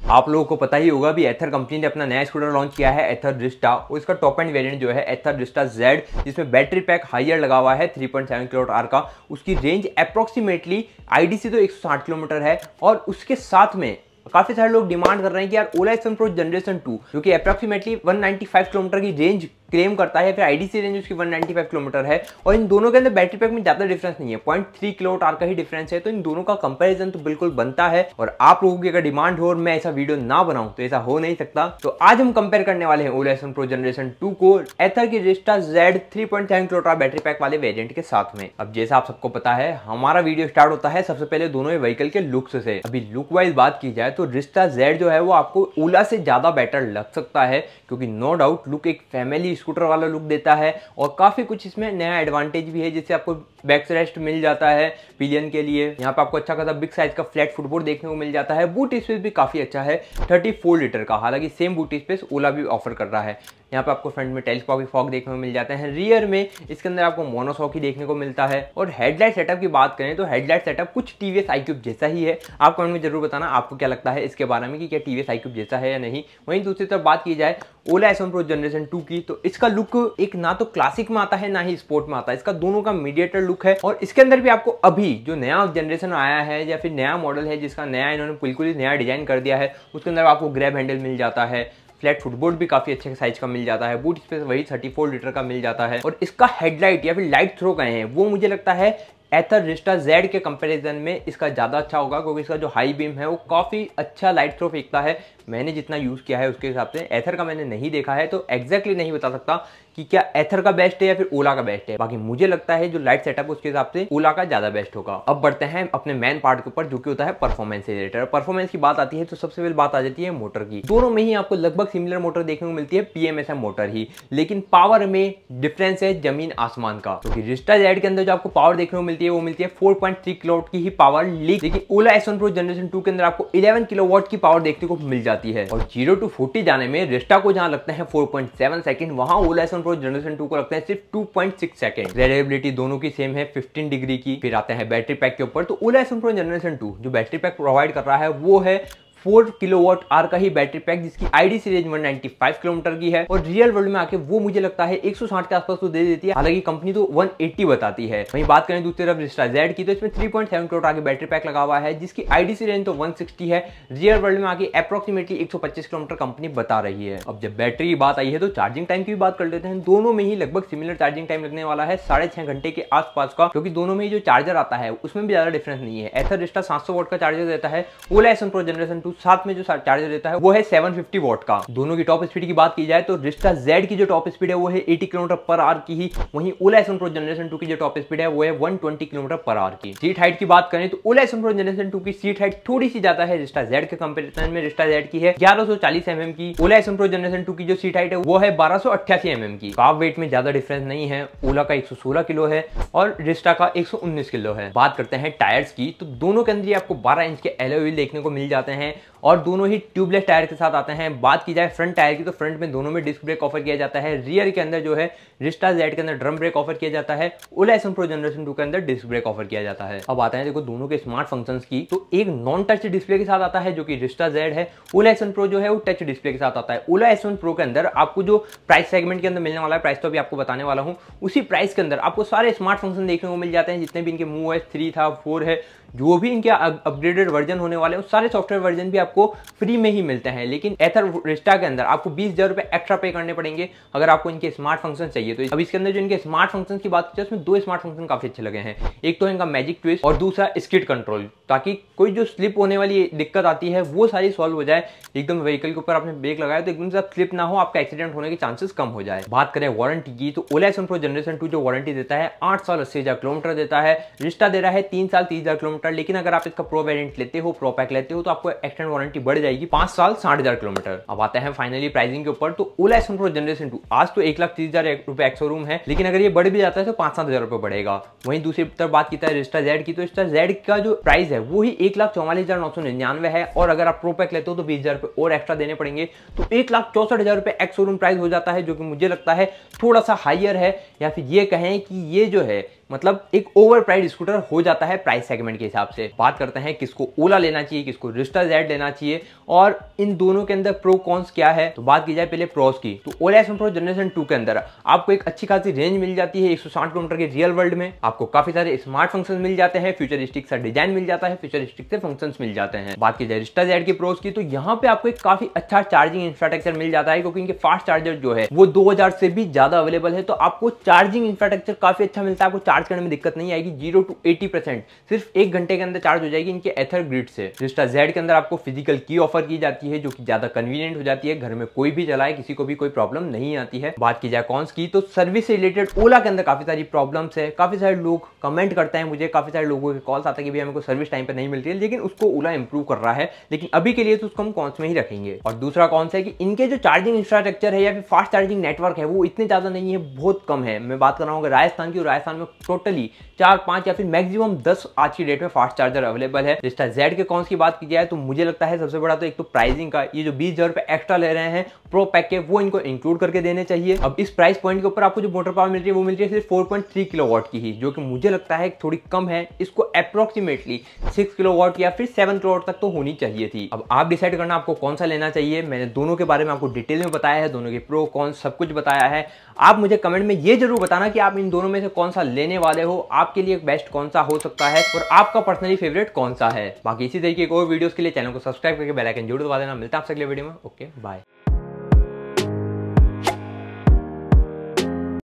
आप लोगों को पता ही होगा भी एथर कंपनी ने अपना नया स्कूटर लॉन्च किया है एथर रिस्टा, और इसका टॉप एंड वेरिएंट जो है एथर रिस्टा जेड, जिसमें बैटरी पैक हाइयर लगा हुआ है 3.7 किलोवाट का। उसकी रेंज अप्रोक्सीमेटली आईडीसी तो 160 किलोमीटर है, और उसके साथ में काफी सारे लोग डिमांड कर रहे हैं कि यार ओला एक्स1 प्रो जनरेशन 2 जो कि अप्रोक्सीमेटली 195 किलोमीटर की रेंज क्लेम करता है, फिर आईडीसी रेंज उसकी 195 किलोमीटर है, और इन दोनों के अंदर बैटरी पैक में ज्यादा डिफरेंस नहीं है, 0.3 किलोवाट का ही डिफरेंस है। तो इन दोनों का कंपैरिजन तो बिल्कुल बनता है, और आप लोगों की अगर डिमांड हो और मैं ऐसा वीडियो ना बनाऊं तो ऐसा हो नहीं सकता। तो आज हम कंपेयर करने वाले हैं ओला एक्स1 प्रो जनरेशन 2 को एथर की Rizta Z 3.7 kilowatt battery pack वाले वेरिएंट के साथ में। अब जैसा आप सबको पता है हमारा वीडियो स्टार्ट होता है सबसे पहले दोनों ही व्हीकल के लुक्स से। अभी लुक वाइज बात की जाए तो रिस्टा जेड जो है वो आपको ओला से ज्यादा बेटर लग सकता है, क्योंकि नो डाउट लुक एक फैमिली स्कूटर वाला लुक देता है, और काफी कुछ इसमें नया एडवांटेज भी है, जैसे आपको बैक रेस्ट मिल जाता है पिलियन के लिए। यहाँ पे आपको अच्छा खासा बिग साइज का फ्लैट फुटबोर्ड देखने को मिल जाता है। बूट स्पेस भी काफी अच्छा है 34 लीटर का, हालांकि सेम बूट स्पेस ओला भी ऑफर कर रहा है। यहाँ पे आपको फ्रंट में टेलीस्कोपिक फॉग देखने को मिल जाते हैं, रियर में इसके अंदर आपको मोनोशॉक ही देखने को मिलता है। और हेडलाइट सेटअप की बात करें तो हेडलाइट सेटअप कुछ टीवीएस iQube जैसा ही है। आप कमेंट में जरूर बताना आपको क्या लगता है इसके बारे में कि क्या टीवीएस iQube जैसा है या नहीं। वहीं दूसरी तरफ बात की जाए ओला एक्स1 प्रो जनरेशन 2 की, तो इसका लुक एक ना तो क्लासिक में आता है ना ही स्पोर्ट में आता है, इसका दोनों का मीडिएटर लुक है। और इसके अंदर भी आपको अभी जो नया जनरेशन आया है या फिर नया मॉडल है जिसका नया इन्होंने बिल्कुल ही नया डिजाइन कर दिया है, उसके अंदर आपको ग्रैब हैंडल मिल जाता है, फ्लैट फुटबोर्ड भी काफी अच्छे साइज का मिल जाता है, बूट स्पेस वही 34 लीटर का मिल जाता है। और इसका हेडलाइट या फिर लाइट थ्रो कहे हैं वो मुझे लगता है एथर रिस्टा जेड के कंपैरिजन में इसका ज्यादा अच्छा होगा, क्योंकि इसका जो हाई बीम है वो काफी अच्छा लाइट थ्रो फेंकता है। मैंने जितना यूज किया है उसके हिसाब से, एथर का मैंने नहीं देखा है तो एग्जैक्टली नहीं बता सकता कि क्या एथर का बेस्ट है या फिर ओला का बेस्ट है। बाकी मुझे लगता है जो लाइट सेटअप उसके हिसाब से ओला का ज्यादा बेस्ट होगा। अब बढ़ते हैं अपने मेन पार्ट के ऊपर जो कि होता है परफॉर्मेंस से रिलेटेड। परफॉर्मेंस की बात आती है तो सबसे पहले बात आ जाती है मोटर की। दोनों में ही आपको लगभग सिमिलर मोटर देखने को मिलती है, PMSM मोटर ही, लेकिन पावर में डिफरेंस है जमीन आसमान का। क्योंकि रिस्टा जेड के अंदर जो आपको पावर देखने को मिलती है वो मिलती है 4.3 किलोवाट की ही पावर, लेकिन ओला एक्स1 प्रो जनरेशन 2 के अंदर आपको 11 किलोवाट की पावर देखने को मिल जाती है। और 0 to 40 जाने में रिस्टा को जहां लगता है 4.7 सेकंड, वहां ओला एक्स1 प्रो जनरेशन 2 को लगता है सिर्फ 2.6 सेकंड। वेरिएबिलिटी दोनों की सेम है 15 डिग्री की। फिर आते हैं बैटरी पैक के ऊपर, तो ओला एक्स1 प्रो जनरेशन 2 जो बैटरी पैक प्रोवाइड कर रहा है वो है 4 किलोवाट आवर का ही बैटरी पैक, जिसकी आईडीसी रेंज 195 किलोमीटर की है। और रियल वर्ल्ड में आके वो मुझे लगता है 160 के आसपास तो दे देती है, हालांकि कंपनी तो 180 बताती है। वहीं बात करें दूसरी तरफ रिस्टा जेड की, तो इसमें 3.7 किलोवाट आगे बैटरी पैक लगा हुआ है, जिसकी आईडीसी रेंज तो 160 है, रियल वर्ल्ड में आके अप्रोक्सीमेटली 125 किलोमीटर कंपनी बता रही है। अब जब बैटरी की बात आई है तो चार्जिंग टाइम की भी बात कर लेते हैं। दोनों में ही लगभग सिमिलर चार्जिंग टाइम लगने वाला है 6.5 घंटे के आसपास का, क्योंकि दोनों में ही जो चार्जर आता है उसमें भी ज्यादा डिफरेंस नहीं है। एथर रिस्टा 700 वाट का चार्जर देता है, ओला एक्स1 प्रो जनरेशन 2 साथ में जो चार्जर देता है वो है 750 वॉट का। दोनों की टॉप स्पीड की बात की जाए तो रिस्टा जेड की जो टॉप स्पीड है वो है 80 किलोमीटर पर आवर की ही, वहीं ओला एक्स1 प्रो जनरेशन 2 की जो टॉप स्पीड है वो है 120 किलोमीटर पर आवर की। सीट हाइट की बात करें तो ओला एक्स1 प्रो जनरेशन 2 की सीट हाइट थोड़ी सी ज्यादा है रिस्टा जेड के कंपैरिजन में। रिस्टा जेड की है 1140 mm की, ओला एक्स1 प्रो जनरेशन 2 की जो सीट हाइट है वो है 1288 mm की। कार्ब वेट में ज्यादा डिफरेंस नहीं है, ओला का 116 किलो है और रिस्टा का 119 किलो है। बात करते हैं टायर्स की, तो दोनों के अंदर आपको 12 इंच के एलॉय व्हील देखने को मिल जाते हैं, और दोनों ही ट्यूबलेस टायर के साथ आते हैं। बात की जाए फ्रंट टायर की, तो फ्रंट में दोनों में डिस्क ब्रेक ऑफर किया जाता है। रियर के अंदर जो है रिस्टा जेड के अंदर ड्रम ब्रेक ऑफर किया जाता है, ओला एक्स1 प्रो जनरेशन 2 के अंदर डिस्क ब्रेक ऑफर किया जाता है। अब आते हैं देखो दोनों के स्मार्ट फंक्शंस की, तो एक नॉन टच डिस्प्ले के साथ आता है जो कि रिस्टा जेड है, ओला एक्स1 प्रो जो है वो टच डिस्प्ले के साथ आता है। ओला एक्स1 प्रो के अंदर आपको जो प्राइस सेगमेंट के अंदर मिलने वाला है, प्राइस तो अभी आपको बताने वाला हूं, उसी प्राइस के अंदर आपको सारे स्मार्ट फंक्शन देखने को मिल जाते हैं, जितने भी इनके MUIS 3 था, 4 है, जो भी इनके अपग्रेडेड वर्जन होने वाले हैं सारे सॉफ्टवेयर वर्जन भी आपको फ्री में ही मिलते हैं। लेकिन एथर रिस्टा के अंदर आपको 20,000 रुपए एक्स्ट्रा पे करने पड़ेंगे अगर आपको इनके स्मार्ट फंक्शन चाहिए। तो अब इसके अंदर जो इनके स्मार्ट फंक्शन की बात की जाए उसमें 2 स्मार्ट फंक्शन काफी अच्छे लगे हैं। एक तो इनका मैजिक ट्विस्ट और दूसरा स्किड कंट्रोल, ताकि कोई जो स्लिप होने वाली दिक्कत आती है वो सारी सॉल्व हो जाए। एकदम व्हीकल के ऊपर आपने ब्रेक लगाया तो एकदम से स्लिप ना हो, आपका एक्सीडेंट होने के चांसेस कम हो जाए। बात करें वारंटी की, तो ओला एक्स1 प्रो जनरेशन 2 जो वारंटी देता है 8 साल 80,000 किलोमीटर देता है, रिस्टा दे रहा है 3 साल 30,000 किलोमीटर। लेकिन अगर आप इसका प्रो वेरिएंट लेते हो, प्रो पैक लेते हो, तो आपको एक्सटेंड वारंटी बढ़ जाएगी 5 साल 60,000 किलोमीटर। अब आते हैं फाइनली प्राइसिंग के ऊपर, तो ओला एक्स1 प्रो जनरेशन 2 आज तो 1,30,000 रुपए एक्स-शोरूम है, लेकिन अगर ये बढ़ भी जाता है तो 5-7 रुपए बढ़ेगा। वहीं दूसरी तरफ बात की जाए रिस्टा जेड की, तो रिस्टा जेड का जो प्राइस है वो ही 1,44,999 है, और अगर आप प्रो पैक लेते हो तो 20,000 रुपए और एक्स्ट्रा देने पड़ेंगे, तो 1,64,000 रुपए एक्स-शोरूम प्राइस हो जाता है, जो कि मुझे लगता है थोड़ा सा हाइयर है, या फिर ये कहें कि ये जो है मतलब एक ओवर प्राइस स्कूटर हो जाता है प्राइस सेगमेंट के हिसाब से। बात करते हैं किसको ओला लेना चाहिए, किसको रिस्टा जेड लेना चाहिए और इन दोनों के अंदर प्रो कॉन्स क्या है। तो बात की जाए पहले प्रोस की, तो ओला एस1 प्रो जनरेशन 2 के अंदर आपको एक अच्छी खासी रेंज मिल जाती है 160 किलोमीटर के रियल वर्ल्ड में। आपको काफी सारे स्मार्ट फंक्शन मिल जाते हैं, फ्यूचरिस्टिक सा डिजाइन मिल जाता है, फ्यूचरिस्टिक से फंक्शन मिल जाते हैं। बात की जाए रिस्टा जेड के प्रोस की, तो यहाँ पे आपको एक काफी अच्छा चार्जिंग इंफ्रास्ट्रक्चर मिल जाता है, क्योंकि इनके फास्ट चार्जर जो है वो 2000 से भी ज्यादा अवेलेबल है। तो आपको चार्जिंग इंफ्रास्ट्रक्चर काफी अच्छा मिलता है, आपको चार्ज करने में दिक्कत नहीं आएगी। 0 to 80% सिर्फ 1 घंटे के अंदर चार्ज हो जाएगी इनके एथर ग्रिड से। रिस्टा जेड के अंदर आपको फिजिकल की ऑफर की जाती है, जो कि ज्यादा कन्वीनियंट हो जाती है, घर में कोई भी चलाए किसी को भी कोई प्रॉब्लम नहीं आती है। बात की जाए कॉन्स की, तो सर्विस से रिलेटेड ओला के अंदर काफी सारी प्रॉब्लम्स है। काफी सारे लोग कमेंट करते हैं मुझे, काफी सारे लोगों के कॉल्स आते हैं कि भैया हमको सर्विस टाइम पे नहीं मिलती है, लेकिन उसको ओला इंप्रूव कर रहा है। लेकिन अभी के लिए तो उसको हम कॉन्स में ही रखेंगे। और दूसरा कॉन्स है कि इनके जो चार्जिंग इंफ्रास्ट्रक्चर है या फिर फास्ट चार्जिंग नेटवर्क है वो इतने ज्यादा नहीं है, बहुत कम है। मैं बात कर रहा हूँ राजस्थान की, राजस्थान में टोटली 4, 5 या फिर मैक्सिमम 10 आज की डेट में फास्ट चार्जर अवेलेबल है। रिस्टा जेड के कॉन्स की बात की जाए तो मुझे लगता है सबसे बड़ा तो एक तो प्राइसिंग का, ये जो 20,000 रुपए एक्स्ट्रा ले रहे हैं प्रो पैक के, वो इनको इंक्लूड करके देने चाहिए। अब इस प्राइस पॉइंट के ऊपर आपको जो मोटर पावर मिल रही है वो मिल रही है सिर्फ 4.3 किलोवाट की ही, जो कि मुझे लगता है थोड़ी कम है। इसको अप्रोक्सीमेटली 6 किलोवाट या फिर 7 किलोवाट तक तो होनी चाहिए थी। अब आप डिसाइड करना आपको कौन सा लेना चाहिए। मैंने दोनों के बारे में आपको डिटेल में बताया है, दोनों के प्रो कॉन सब कुछ बताया है। आप मुझे कमेंट में ये जरूर बताना कि आप इन दोनों में से कौन सा लेने वाले हो, आपके लिए बेस्ट कौन सा हो सकता है और आपका पर्सनली फेवरेट कौन सा है। बाकी इसी तरीके के और वीडियोस के लिए चैनल को सब्सक्राइब करके बेल आइकन जरूर दबा देना। मिलता है आपसे अगले वीडियो में। Okay bye.